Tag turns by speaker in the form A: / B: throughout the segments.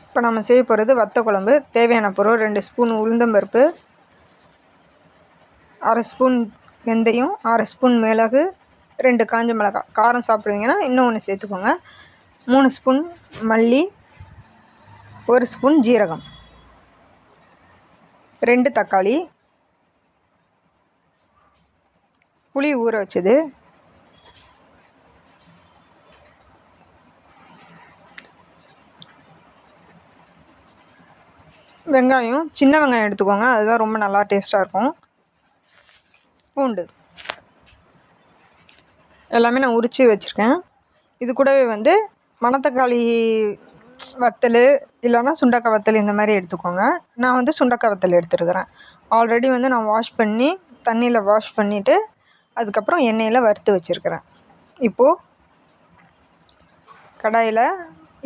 A: இப்போ நம்ம செய்ய போகிறது வத்த குழம்பு. தேவையான பொருள் 2 ஸ்பூன் உளுந்தம்பருப்பு, 1/2 ஸ்பூன் வெந்தயம், 1/2 ஸ்பூன் மிளகு, 2 காஞ்ச மிளகாய். காரம் சாப்பிடுவீங்கன்னா இன்னும் ஒன்று சேர்த்துக்கோங்க. 3 ஸ்பூன் மல்லி, 1 ஸ்பூன் ஜீரகம், 2 தக்காளி, புளி ஊற வச்சது, வெங்காயம், சின்ன வெங்காயம் எடுத்துக்கோங்க, அதுதான் ரொம்ப நல்லா டேஸ்ட்டாக இருக்கும். பூண்டு எல்லாமே நான் உரித்து வச்சுருக்கேன். இது கூடவே மணத்தக்காளி வத்தல் இல்லைன்னா சுண்டக்காய் வத்தல் இந்த மாதிரி எடுத்துக்கோங்க. நான் சுண்டக்காய் வத்தல் எடுத்துருக்கிறேன். ஆல்ரெடி நான் வாஷ் பண்ணி தண்ணியில் வாஷ் பண்ணிவிட்டு அதுக்கப்புறம் எண்ணெயில் வறுத்து வச்சுருக்கிறேன். இப்போது கடாயில்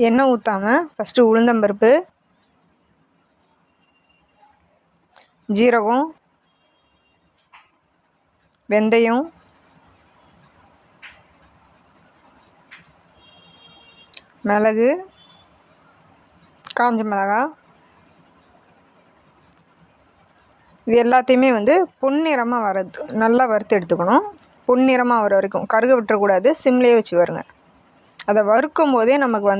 A: எண்ணெய் ஊற்றாமல் ஃபஸ்ட்டு உளுந்தம்பருப்பு, ஜீரகம், வெந்தயம், மிளகு, காஞ்ச மிளகாய் இது எல்லாத்தையுமே பொன்னிறமாக நல்லா வறுத்து எடுத்துக்கணும். பொன்னிறமாக வர வரைக்கும் கருக விட்டுறக்கூடாது. சிம்லேயே வச்சு வருங்க. அதை வறுக்கும் போதே நமக்கு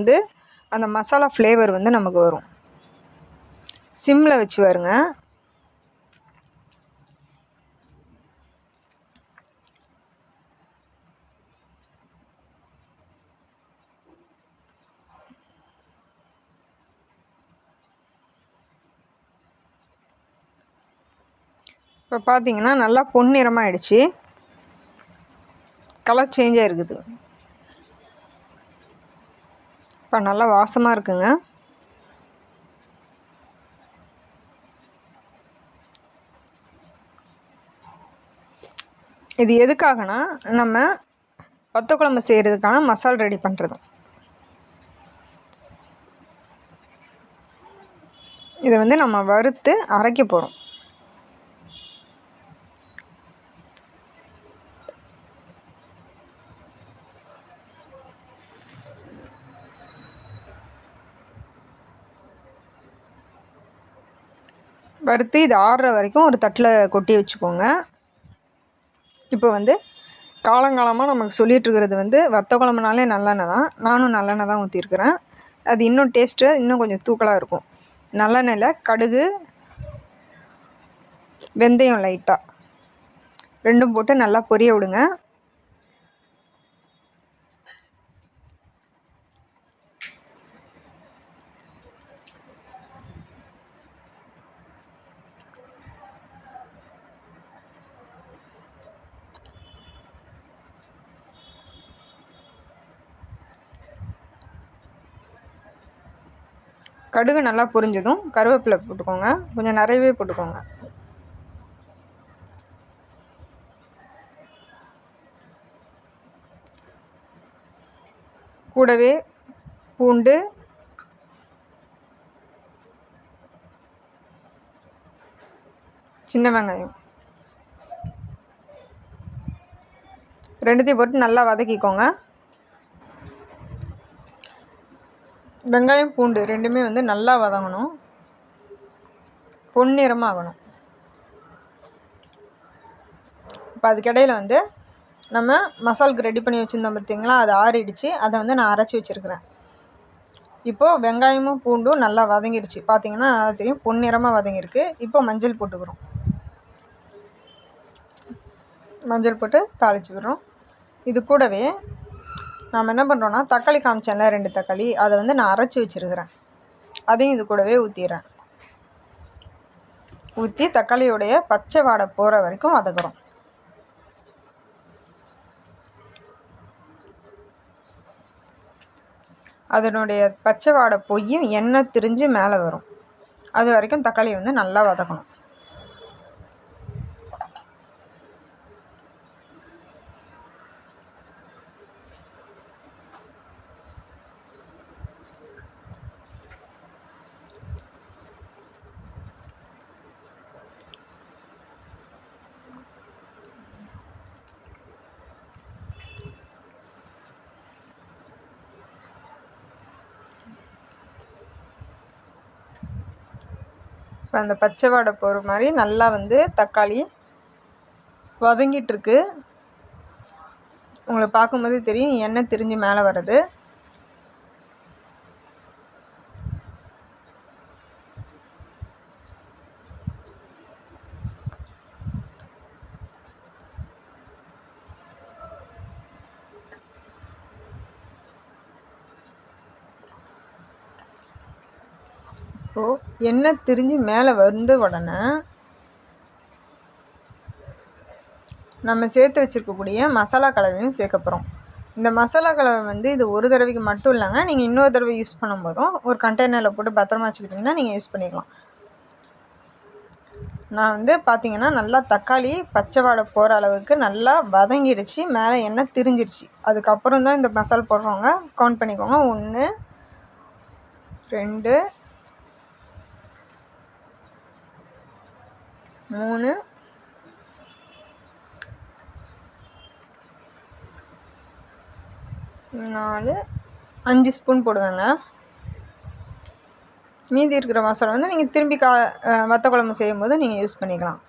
A: அந்த மசாலா ஃப்ளேவர் நமக்கு வரும். சிம்மில் வச்சு வருங்க. இப்போ பார்த்தீங்கன்னா நல்லா பொன்னிறமாக ஆயிடுச்சு. கலர் சேஞ்ச் ஆகிருக்குது. இப்போ நல்லா வாசமாக இருக்குங்க. இது எதுக்காகனா நம்ம வத்த குழம்பு செய்கிறதுக்கான மசால் ரெடி பண்ணுறதும். இதை நம்ம வறுத்து அரைக்க போகிறோம். வறுத்து இது ஆறுற வரைக்கும் ஒரு தட்டில் கொட்டி வச்சுக்கோங்க. இப்போ காலங்காலமாக நமக்கு சொல்லிகிட்ருக்கிறது வத்த குழம்புனாலே நல்லெண்ணெய் தான். நானும் நல்லெண்ணெய் தான் ஊற்றிருக்கிறேன். அது இன்னும் டேஸ்ட்டு இன்னும் கொஞ்சம் தூக்கலாக இருக்கும். நல்லெண்ணெயில் கடுகு, வெந்தயம் லைட்டாக 2ம் போட்டு நல்லா பொரிய விடுங்க. கடுகு நல்லா பொரிஞ்சதும் கருவேப்பிலை போட்டுக்கோங்க. கொஞ்சம் நிறையவே போட்டுக்கோங்க. கூடவே பூண்டு, சின்ன வெங்காயம் 2த்தையும் போட்டு நல்லா வதக்கிக்கோங்க. வெங்காயம் பூண்டு 2மே நல்லா வதங்கணும். பொன்னிறமாக ஆகணும். இப்போ அதுக்கிடையில் நம்ம மசாலுக்கு ரெடி பண்ணி வச்சுருந்தோம் பார்த்திங்களா, அது ஆறிடுச்சு. அதை நான் அரைச்சி வச்சுருக்கிறேன். இப்போது வெங்காயமும் பூண்டும் நல்லா வதங்கிடுச்சு. பார்த்திங்கன்னா நல்லா தெரியும், பொன்னிறமாக வதங்கியிருக்கு. இப்போ மஞ்சள் போட்டுக்கிறோம். மஞ்சள் போட்டு தாளிச்சுக்கிறோம். இது கூடவே நாம் என்ன பண்ணுறோன்னா, தக்காளி காமிச்சேன்ல 2 தக்காளி, அதை நான் அரைச்சி வச்சுருக்கிறேன். அதையும் இது கூடவே ஊற்றிடுறேன். ஊற்றி தக்காளியோடைய பச்சை வாடை போகிற வரைக்கும் வதக்குறோம். அதனுடைய பச்சை வாடை போய் எண்ணெய் திரிஞ்சு மேலே வரும். அது வரைக்கும் தக்காளி நல்லா வதக்கணும். இப்போ அந்த பச்சை வாடை போகிற மாதிரி நல்லா வந்து தக்காளி வதங்கிட்டுருக்கு. உங்களை பார்க்கும்போது தெரியும் எண்ணெய் திரிஞ்சு மேலே வர்றது. இப்போது எண்ணெய் திரிஞ்சு மேலே வந்த உடனே நம்ம சேர்த்து வச்சுருக்கக்கூடிய மசாலா கலவையும் சேர்க்க போகிறோம். இந்த மசாலா கலவை வந்து இது ஒரு தடவைக்கு மட்டும் இல்லைங்க, நீங்கள் இன்னொரு தடவை யூஸ் பண்ணும்போதும் ஒரு கண்டெய்னரில் போட்டு பத்திரமா வச்சுக்கிட்டிங்கன்னா நீங்கள் யூஸ் பண்ணிக்கலாம். நான் வந்து பார்த்திங்கன்னா நல்லா தக்காளி பச்சை வாடை போகிற அளவுக்கு நல்லா வதங்கிடுச்சு, மேலே எண்ணெய் திரிஞ்சிடுச்சு. அதுக்கப்புறம் தான் இந்த மசாலா போடுறவங்க கவுண்ட் பண்ணிக்கோங்க. 1 2 3 4 5 ஸ்பூன் போடுவேங்க. மீதி இருக்கிற மசாலா வந்து நீங்கள் திரும்பி வத்த குழம்பு செய்யும்போது நீங்கள் யூஸ் பண்ணிக்கலாம்.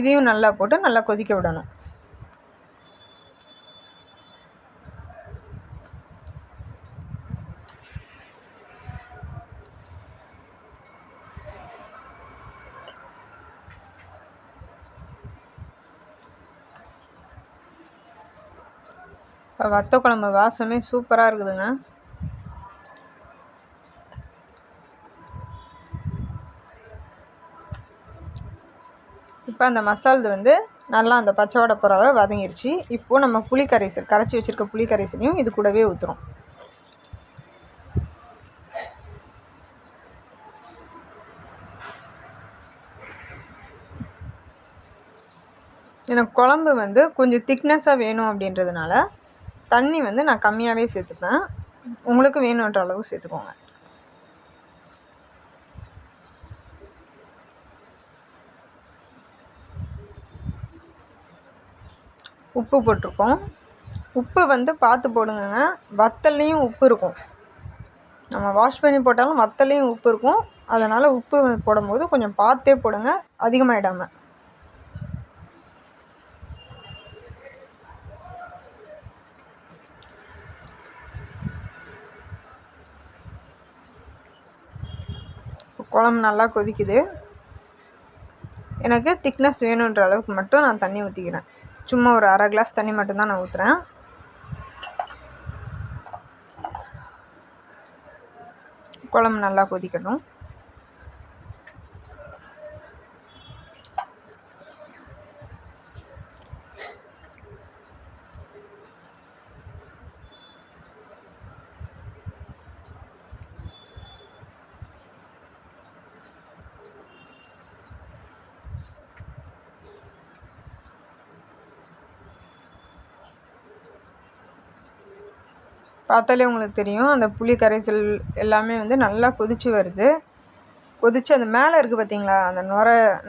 A: இதையும் நல்லா போட்டு நல்லா கொதிக்க விடணும். இப்போ வத்த குழம்பு வாசமே சூப்பராக இருக்குதுங்க. இப்போ அந்த மசாலா வந்து நல்லா அந்த பச்சை வாடை போகிற அளவு வதங்கிருச்சு. இப்போது நம்ம புளி கரைசல் கரைச்சி வச்சுருக்க புளி கரைசலையும் இது கூடவே ஊற்றுறோம். எனக்கு குழம்பு வந்து கொஞ்சம் திக்னஸாக வேணும் அப்படின்றதுனால தண்ணி வந்து நான் கம்மியாகவே சேர்த்துப்பேன். உங்களுக்கு வேணுன்ற அளவு சேர்த்துக்கோங்க. உப்பு போட்டிருக்கோம். உப்பு வந்து பார்த்து போடுங்க. வத்தல்லையும் உப்பு இருக்கும். நம்ம வாஷ் பண்ணி போட்டாலும் வத்தல்லையும் உப்பு இருக்கும். அதனால் உப்பு போடும்போது கொஞ்சம் பார்த்தே போடுங்க, அதிகமாகிடாமல். குழம்பு நல்லா கொதிக்குது. எனக்கு திக்னஸ் வேணுன்ற அளவுக்கு மட்டும் நான் தண்ணி ஊற்றிக்கிறேன். சும்மா ஒரு அரை கிளாஸ் தண்ணி மட்டும்தான் நான் ஊற்றுறேன். குழம்பு நல்லா கொதிக்கணும். பார்த்தாலே உங்களுக்கு தெரியும் அந்த புளி கரைசல் எல்லாமே வந்து நல்லா கொதித்து வருது. கொதித்து அந்த மேலே இருக்குது பார்த்திங்களா, அந்த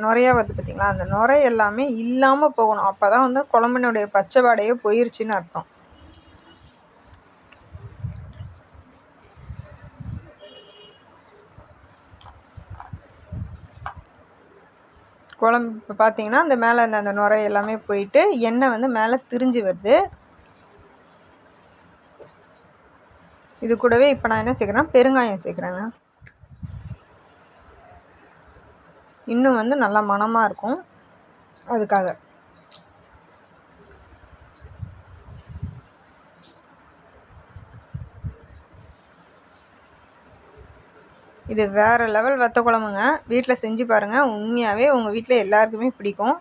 A: நுரையாக வருது பார்த்திங்களா, அந்த நுரை எல்லாமே இல்லாமல் போகணும். அப்போ தான் வந்து குழம்பினுடைய பச்சை வாடையே போயிருச்சுன்னு அர்த்தம். குழம்பு இப்போ பார்த்திங்கன்னா அந்த மேலே அந்த நுரை எல்லாமே போயிட்டு எண்ணெய் வந்து மேலே திரிஞ்சு வருது. இது கூடவே இப்போ நான் என்ன சேர்க்குறேன், பெருங்காயம் சேர்க்குறேங்க. இன்னும் வந்து நல்லா மணமாக இருக்கும், அதுக்காக. இது வேறு லெவல் வத்த குழம்புங்க. வீட்டில் செஞ்சு பாருங்கள். உண்மையாகவே உங்கள் வீட்டில் எல்லாருக்குமே பிடிக்கும்.